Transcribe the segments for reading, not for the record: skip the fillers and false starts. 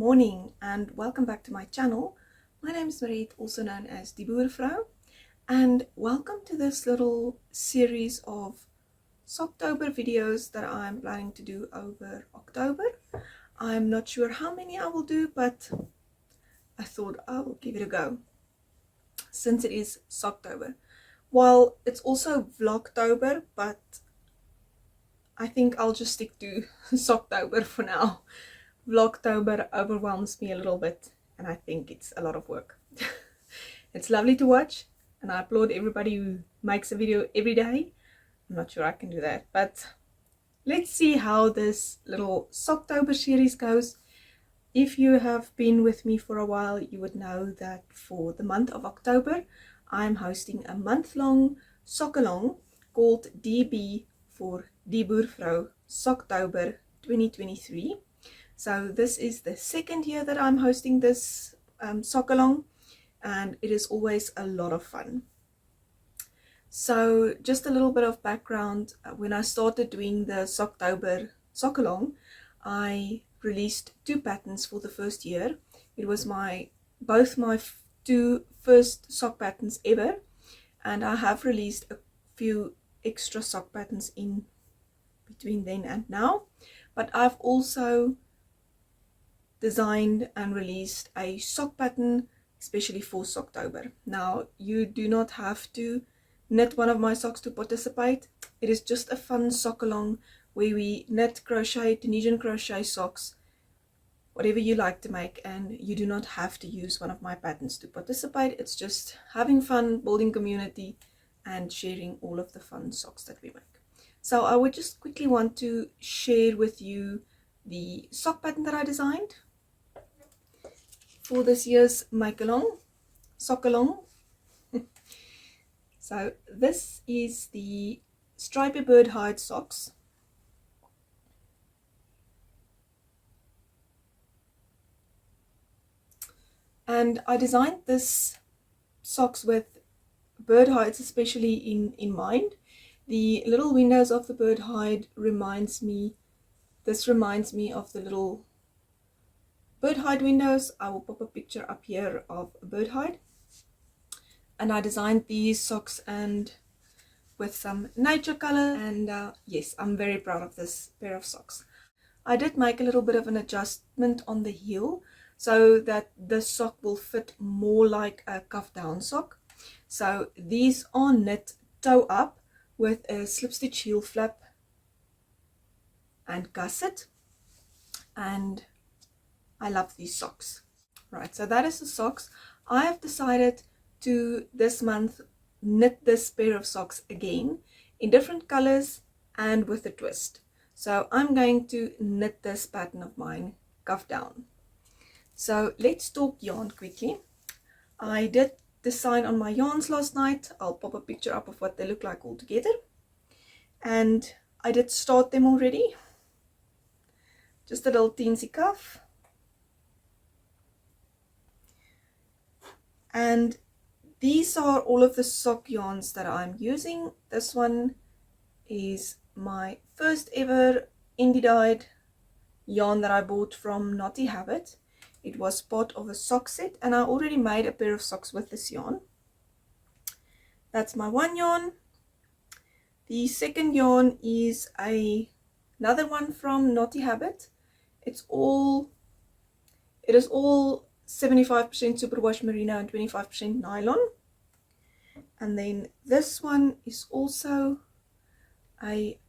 morning and welcome back to my channel. My name is Mariet, also known as Die Boervrou, and welcome to this little series of Socktober videos that I'm planning to do over October. I'm not sure how many I will do, but I thought I'll give it a go since it is Socktober. Well, it's also Vlogtober, but I think I'll just stick to Socktober for now. Vlogtober overwhelms me a little bit and I think it's a lot of work. It's lovely to watch and I applaud everybody who makes a video every day. I'm not sure I can do that, but let's see how this little Socktober series goes. If you have been with me for a while, you would know that for the month of October, I'm hosting a month-long sock-along called DB for Die Boervrou Socktober 2023. So this is the second year that I'm hosting this sock-along, and it is always a lot of fun. So just a little bit of background. When I started doing the Socktober sock-along, I released 2 patterns for the first year. It was both my 2 first sock patterns ever, and I have released a few extra sock patterns in between then and now, but I've also designed and released a sock pattern especially for Socktober. Now, you do not have to knit one of my socks to participate. It is just a fun sock along where we knit, crochet, Tunisian crochet socks, whatever you like to make, and you do not have to use one of my patterns to participate. It's just having fun, building community, and sharing all of the fun socks that we make. So I would just quickly want to share with you the sock pattern that I designed for this year's make-along, sock-along. So this is the stripy bird hide socks. And I designed this socks with bird hides especially in mind. The little windows of the bird hide reminds me of the little bird hide windows. I will pop a picture up here of a bird hide. And I designed these socks and with some nature color, and yes, I'm very proud of this pair of socks. I did make a little bit of an adjustment on the heel so that the sock will fit more like a cuff down sock. So these are knit toe up with a slip stitch heel flap and gusset, and I love these socks. Right, so that is the socks. I have decided to this month knit this pair of socks again in different colors and with a twist. So I'm going to knit this pattern of mine cuff down. So let's talk yarn quickly. I did decide on my yarns last night. I'll pop a picture up of what they look like all together. And I did start them already. Just a little teensy cuff. And these are all of the sock yarns that I'm using. This one is my first ever indie dyed yarn that I bought from Naughty Habit. It was part of a sock set and I already made a pair of socks with this yarn. That's my one yarn. The second yarn is another one from Naughty Habit. It is all 75% superwash merino and 25% nylon. And then this one is also a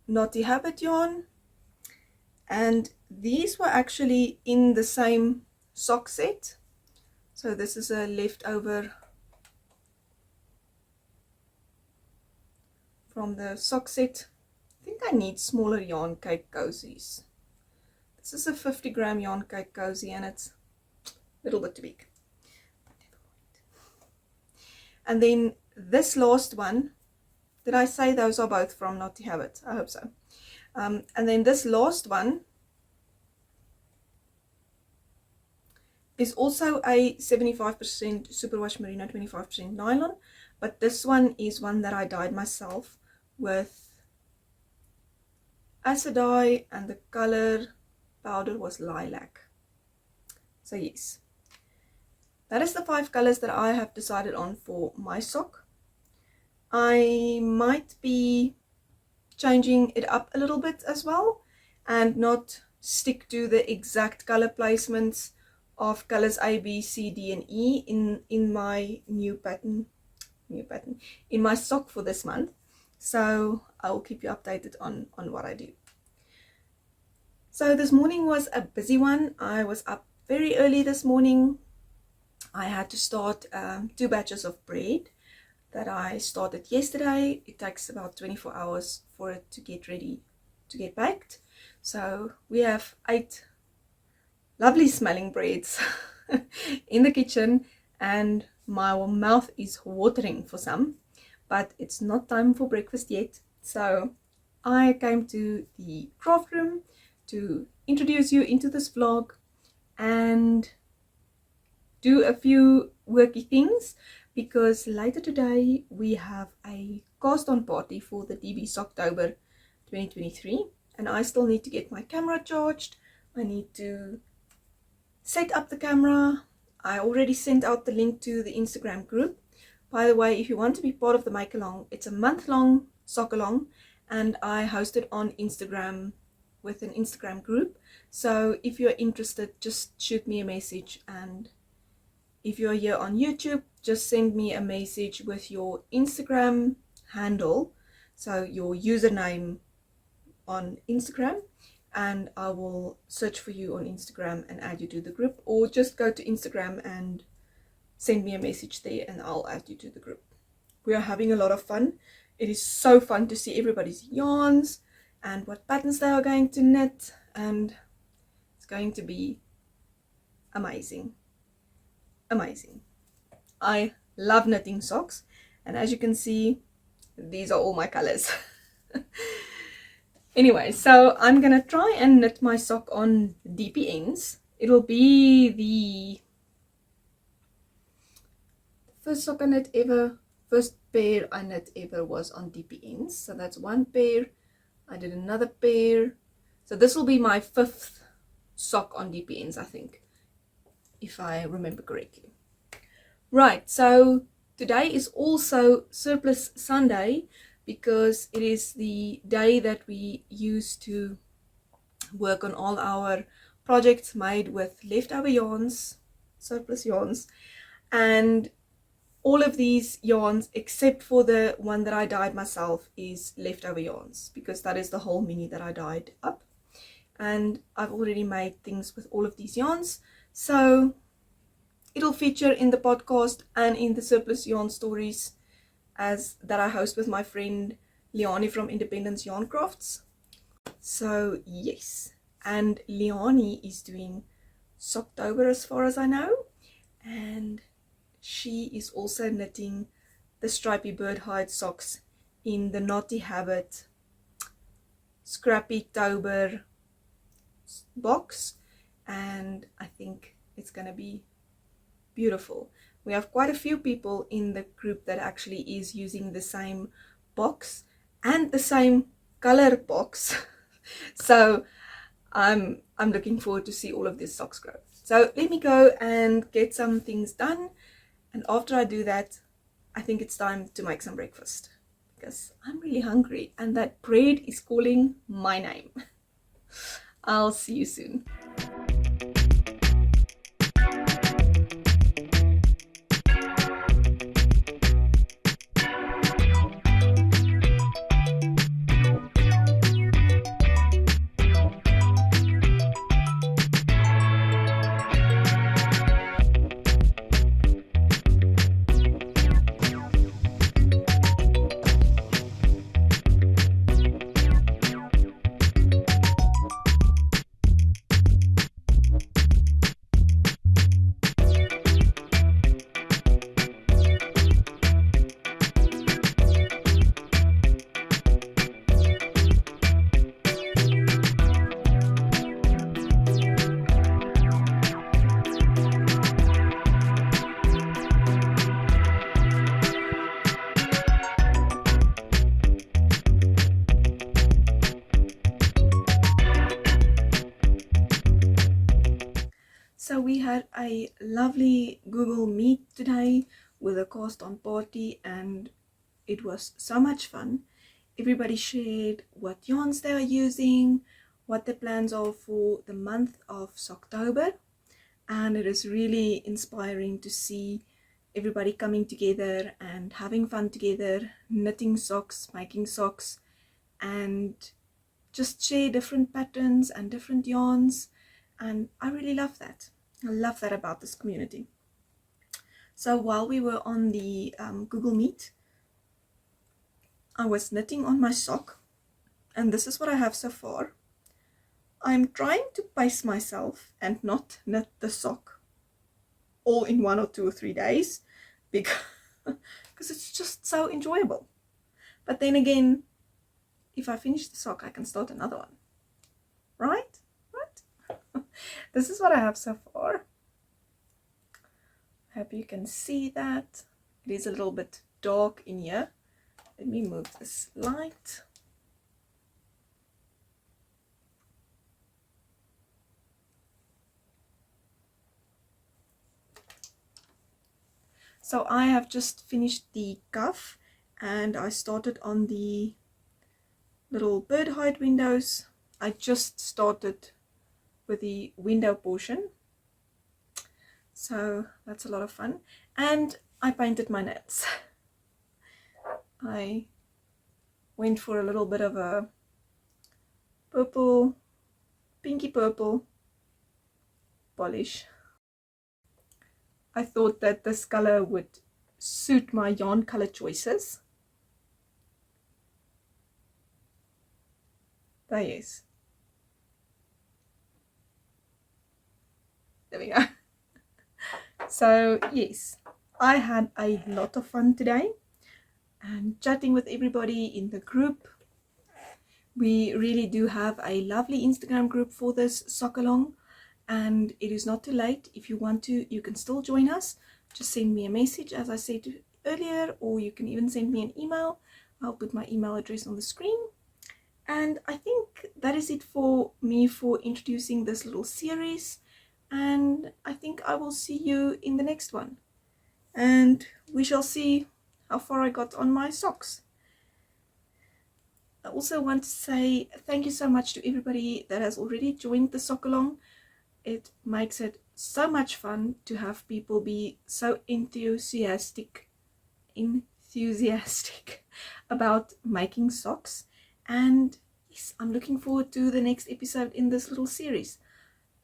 Naughty Habit yarn, and these were actually in the same sock set. So this is a leftover from the sock set. I think I need smaller yarn cake cozies. This is a 50-gram yarn cake cozy and it's a little bit too big. And then this last one, did I say those are both from Naughty Habit? I hope so. And then this last one is also a 75% superwash merino, 25% nylon, but this one is one that I dyed myself with acid dye, and the color powder was lilac. So yes, that is the 5 colors that I have decided on for my sock. I might be changing it up a little bit as well and not stick to the exact color placements of colors A, B, C, D, and E in my new pattern in my sock for this month. So I will keep you updated on what I do. So this morning was a busy one. I was up very early this morning. I had to start 2 batches of bread that I started yesterday. It takes about 24 hours for it to get ready to get baked. So we have 8 lovely smelling breads in the kitchen, and my mouth is watering for some, but it's not time for breakfast yet. So I came to the craft room to introduce you into this vlog and do a few worky things, because later today we have a cast on party for the DB Socktober 2023, and I still need to get my camera charged. I need to set up the camera. I already sent out the link to the Instagram group. By the way, if you want to be part of the make along, it's a month-long sock along, and I host it on Instagram with an Instagram group. So if you're interested, just shoot me a message, and if you're here on YouTube, just send me a message with your Instagram handle, so your username on Instagram, and I will search for you on Instagram and add you to the group, or just go to Instagram and send me a message there and I'll add you to the group. We are having a lot of fun. It is so fun to see everybody's yarns and what patterns they are going to knit, and it's going to be amazing. Amazing. I love knitting socks, and as you can see, these are all my colors. Anyway, so I'm gonna try and knit my sock on DP ends. It'll be the first pair I knit ever was on DP ends. So that's 1 pair. I did another pair. So this will be my 5th sock on DP ends, I think, if I remember correctly. Right, so today is also Surplus Sunday, because it is the day that we use to work on all our projects made with leftover yarns, surplus yarns, and all of these yarns except for the one that I dyed myself is leftover yarns, because that is the whole mini that I dyed up, and I've already made things with all of these yarns, so it'll feature in the podcast and in the surplus yarn stories as that I host with my friend Leonie from Independence Yarn Crafts. So yes, and Leonie is doing Socktober as far as I know, and she is also knitting the stripy bird hide socks in the Naughty Habit Scrappy Tober box, and I think it's gonna be beautiful. We have quite a few people in the group that actually is using the same box and the same color box. So I'm looking forward to see all of these socks grow. So let me go and get some things done, and after I do that, I think it's time to make some breakfast, because I'm really hungry and that bread is calling my name. I'll see you soon. So we had a lovely Google Meet today with a cast on party, and it was so much fun. Everybody shared what yarns they are using, what their plans are for the month of Socktober, and it is really inspiring to see everybody coming together and having fun together, knitting socks, making socks, and just share different patterns and different yarns. And I really love that. I love that about this community. So while we were on the Google Meet, I was knitting on my sock, and this is what I have so far. I'm trying to pace myself and not knit the sock all in 1 or 2 or 3 days because it's just so enjoyable. But then again, if I finish the sock, I can start another one. Right? This is what I have so far. I hope you can see that. It is a little bit dark in here. Let me move this light. So I have just finished the cuff, and I started on the little bird hide windows. I just started with the window portion, so that's a lot of fun. And I painted my nails. I went for a little bit of a purple, pinky purple polish. I thought that this color would suit my yarn color choices. There he is. There we go. So yes, I had a lot of fun today and chatting with everybody in the group. We really do have a lovely Instagram group for this sock along, and it is not too late. If you want to, you can still join us. Just send me a message, as I said earlier, or you can even send me an email. I'll put my email address on the screen. And I think that is it for me for introducing this little series, and I think I will see you in the next one, and we shall see how far I got on my socks. I also want to say thank you so much to everybody that has already joined the sock along. It makes it so much fun to have people be so enthusiastic about making socks. And yes, I'm looking forward to the next episode in this little series.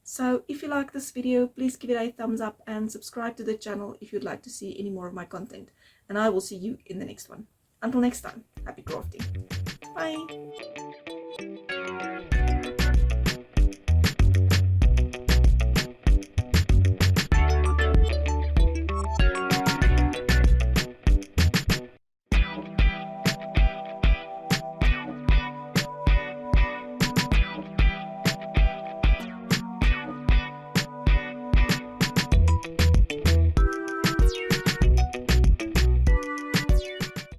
So if you like this video, please give it a thumbs up and subscribe to the channel if you'd like to see any more of my content. And I will see you in the next one. Until next time, happy crafting. Bye.